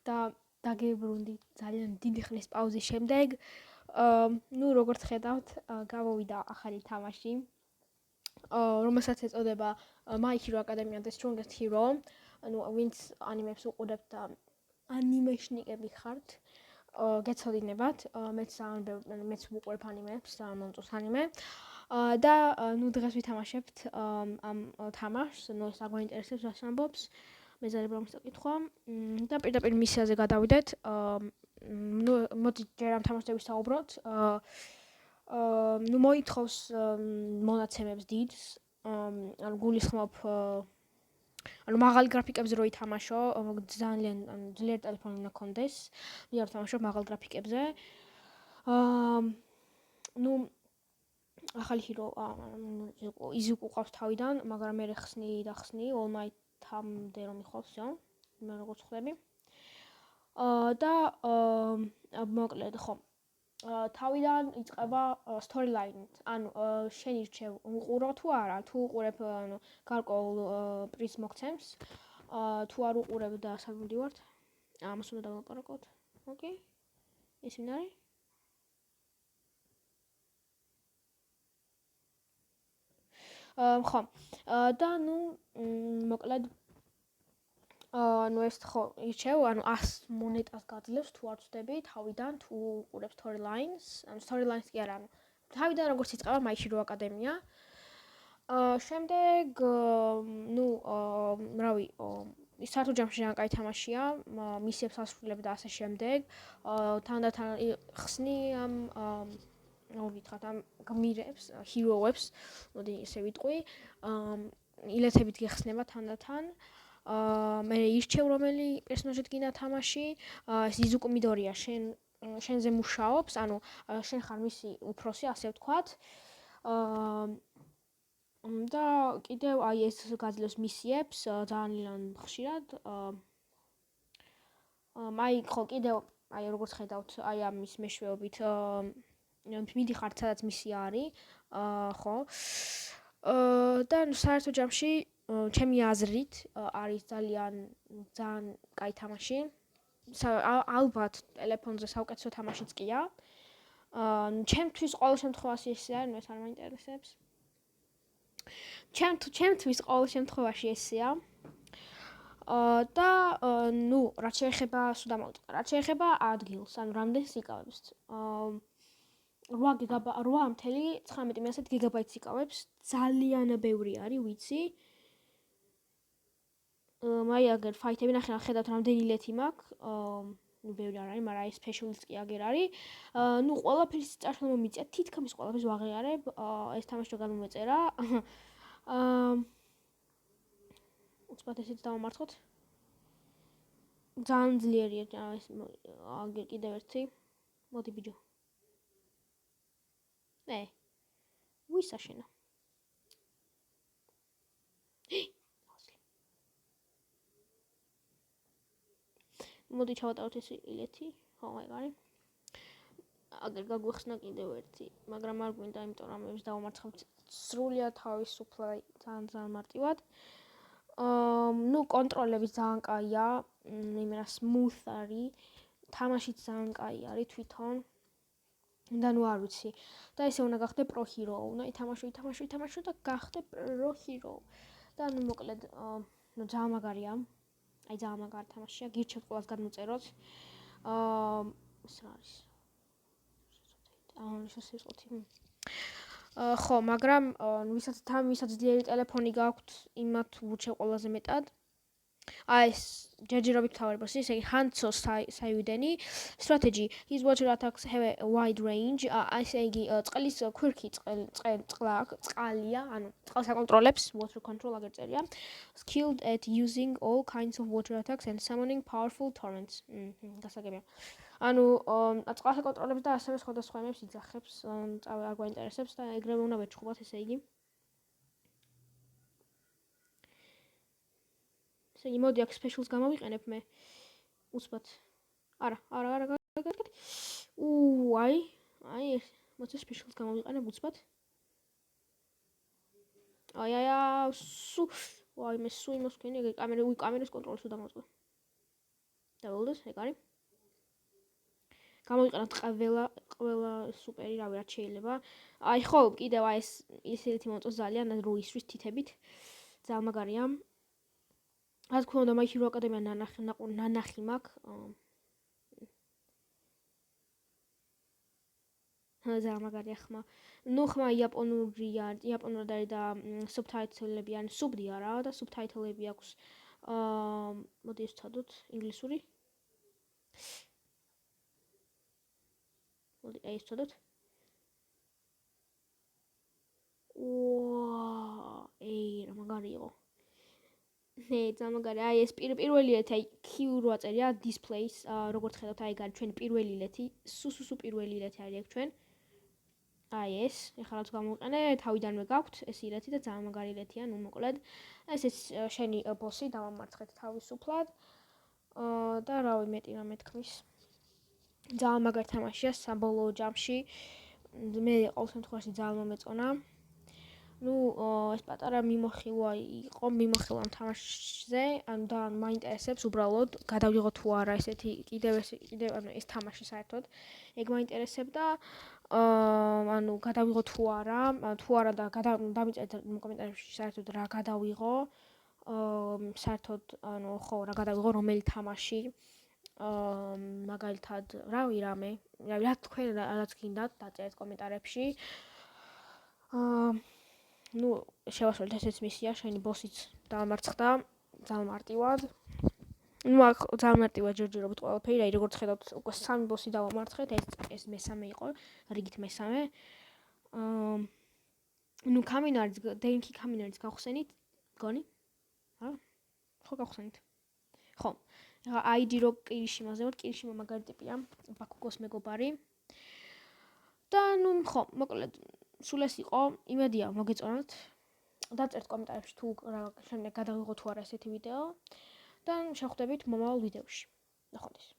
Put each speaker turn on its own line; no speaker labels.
და დაგებრუნდი ძალიან დიდი ხნის პაუზის შემდეგ. ნუ როგორც ხედავთ, გამოვიდა ახალი თამაში, რომელსაც ეწოდება My Hero Academia The Strongest Hero. ანუ ვინც ანიმებს უყურებთ და ანიმეშნიკები ხართ, გეცოდინებათ, მეც ვუყურებ ანიმებს და მომწონს ანიმე. და ნუ დღეს ვითამაშებთ ამ თამაშს, ნუ ეს აგვაინტერესებს რას ამბობს. მე ზარება რომ წაკითხვა და პირდაპირ მისიაზე გადავიდეთ. ნუ მოდით ჯერ ამ თამაშების საუბროთ. ნუ მოითხოვს მონაცემებს დიდს, ანუ გულისხმობ ანუ მაღალ გრაფიკებზე რო ითამაშო, ძალიან ძლიერ ტელეფონი უნდა გქონდეს. მე არ ვთამაშობ მაღალ გრაფიკებზე. ნუ ახალი ჰირო ის უყავს თავიდან, მაგრამ მე ხსნი All Might-მდე რომ იხავს, მე როგორც ხვდები. და მოკლედ ხო. თავიდან იწყება storyline-ით. ანუ შენ ირჩევ უყურო თუ არა, თუ უყურებ ანუ გარკვეულ პრიზ მოგცემს. თუ არ უყურებ და სამივდივართ. ამას უნდა დავაპარაკოთ. ოკეი. ეს ვინ არის? ხო. და ნუ მოკლედ ნუ ეს ხო ირჩევ, ანუ 100 მონეტას გაძლევს თუ არ ვწდები თავიდან თუ უყურებ storylines. ანუ storylines კი არა, ანუ თავიდან როგორც იწყება My Hero Academia. შემდეგ ნუ რავი, ის საერთოდ ჯამში ძალიან კაი თამაშია, მისიებს ასრულებ და ასე შემდეგ. თანდათან ხსნი ამ ვითხრათ ამ გმირებს, ჰიროებს, მოდი ესე ვიტყვი, ილეთებით გეხსნება თანდათან. მე ირჩევ რომელი პერსონაჟით გინდა თამაში, ეს იზუკუ მიდორია, შენზე მუშაობს, ანუ შენ ხარ მისი უფროსი, ასე ვთქვათ. და კიდევ აი ეს გაძლევს მისიებს ძალიან ხშირად. აი ხო კიდევ აი როგორც ხედავთ, აი ამის მეშვეობით მიდიხართ სადაც მისია არის, ხო. და საერთო ჯამში ჩემი აზრით არის ძალიან კაი თამაში. ალბათ ტელეფონზე საუკეთესო თამაშიც ყია. ჩემთვის ყოველ შემთხვევაში ესეა, ნუ ეს არ მაინტერესებს. ჩემთვის ყოველ შემთხვევაში ესეა. და ნუ რაც შეეხება სუდამოვიწყდა, რაც შეეხება ადგილს, ანუ რამდენს იკავებს. 8.19 გიგაბაიტს იკავებს, ძალიან ბევრი არის, ვიცი. აი აგერ ფაითები ნახე, ხედავთ რამდენი ლეთი მაქვს. ნუ ბევრი არ არის, მაგრამ ეს სპეციალიც კი აგერ არის. ნუ ყველაფერს წარსულმა მიწია, თითქმის ყველაფერს ვაღიარებ. ეს თამაში გამომეწერა. უცბად ესეც დავამარცხოთ. ძალიან ძლიერია ეს აგერ კიდევ ერთი. მოდი ბიჭო. ვისა შენა? მოდი ჩავატაროთ ეს ილეთი. ხო, მაგარი. აგერ გაგვეხსნა კიდევ ერთი, მაგრამ არ გვინდა, იმიტომ რომ ამებს დავამარცხებთ სრულიად თავისუფლად, ძალიან მარტივად. ნუ კონტროლები ძალიან კაია, იმენა smooth არის, თამაშიც ძალიან კაი არის თვითონ. და ნუ არ ვიცი. და ესე უნდა გახდე pro hero, უნდა ითამაშო და გახდე pro hero. და ნუ მოკლედ, ნუ ძალიან მაგარია. აი ძალიან მაგარი თამაშია, გირჩევთ ყველას გადმოწეროთ. ეს რა არის? შესაძლოთი. ხო, მაგრამ ვისაც ძლიერი ტელეფონი გაქვთ, იმათ ვურჩევ ყველაზე მეტად. ეს ჯერჯერობით ვთავაზობ, ესე იგი Hanzo Saiyuden strategy. His water attacks have a wide range. ესე იგი წყლის ქვირქი წყალია, ანუ წყალს აკონტროლებს, water control აგერ წერია. Skilled at using all kinds of water attacks and summoning powerful torrents. გასაგებია. ანუ წყალს აკონტროლებს და ასევე სხვადასხვა იმებს იძახებს, არ გვაინტერესებს და ეგრევე უნდა ვეჩხუბოთ, ესე იგი. ესე იგი მოდი აქ სპეციალს გამოვიყენებ მე. უცბად. არა. აი ეს მოდი სპეციალს გამოვიყენებ უცბად. აი, მე სუ იმას ვქენი, კამერას კონტროლს უნდა მოვწყო. დაველოდოთ, ეგ არის. გამოვიყენოთ ყველა სუპერი, რავი, რაც შეიძლება. აი ხო, კიდევ აი ეს ისეთი მომწონს ძალიან, რო ისვრის თითებით. ძალიან მაგარია. რა თქმა უნდა, My Hero Academia ნანახი მაქვს. ძალიან მაგარია ხმა. ნუ ხმა იაპონურად არის და subtitle-ები ან სუბდი არა და subtitle-ები აქვს. მოდი ვცადოთ ინგლისური. მოდი აი ვცადოთ. რა მაგარი იყო. ძალიან მაგარი. აი ეს პირველი ლეთი, აი Q8 წერია displays, როგორც ხედავთ, აი გარ ჩვენ პირველი ლეთი, სუ პირველი ლეთი არის ეგ ჩვენ. აი ეს, ეხლა რაც გამოვიყენე, თავიდანვე გაქვთ ეს ილეთი და ძალიან მაგარი ილეთია, ნუ მოკლედ. ეს შენი ბოსი დავამარცხეთ თავისუფლად. და რავი, მეტი რა მეთქმის. ძალიან მაგარი თამაშია საბოლოო ჯამში. მე ყოველ შემთხვევაში ძალიან მომეწონა. ნუ ეს პატარა მიმოხილვა იყო, მიმოხილვა თამაშზე, ანუ და მაინტერესებს უბრალოდ გადავიღო თუ არა ესეთი კიდევ ანუ ეს თამაში საერთოდ. ეგ მაინტერესებდა. ანუ გადავიღო თუ არა და დამიწერეთ კომენტარებში საერთოდ რა გადავიღო. საერთოდ ანუ ხო რა გადავიღო რომელი თამაში. მაგალითად, რავი რამე, რა თქვენ რაც გინდათ დაწერეთ კომენტარებში. ნუ შევასრულეთ ესეც მისია, შენი ბოსიც დაამარცხდა ძალიან მარტივად. ნუ აქ ძალიან მარტივად ჯერჯერობით ყველაფერი, აი როგორც ხედავთ, უკვე 3 ბოსი დავამარცხეთ, ეს მესამე იყო, რიგით მესამე. ნუ დენკი კამინარის გავხსენით, გონი? ხო გავხსენით. ხო. ეხლა აიჯირო კირიშიმაზე ვარ, კირიშიმა მაგარი ტიპია, ბაკუკოს მეგობარი. და ნუ ხო, მოკლედ სულ ეს იყო, იმედია მოგეწონათ. დაწერთ კომენტარებში თუ შემდეგ გადავიღო თუ არა ესეთი ვიდეო და შევხვდებით მომავალ ვიდეოში. ნახვამდის.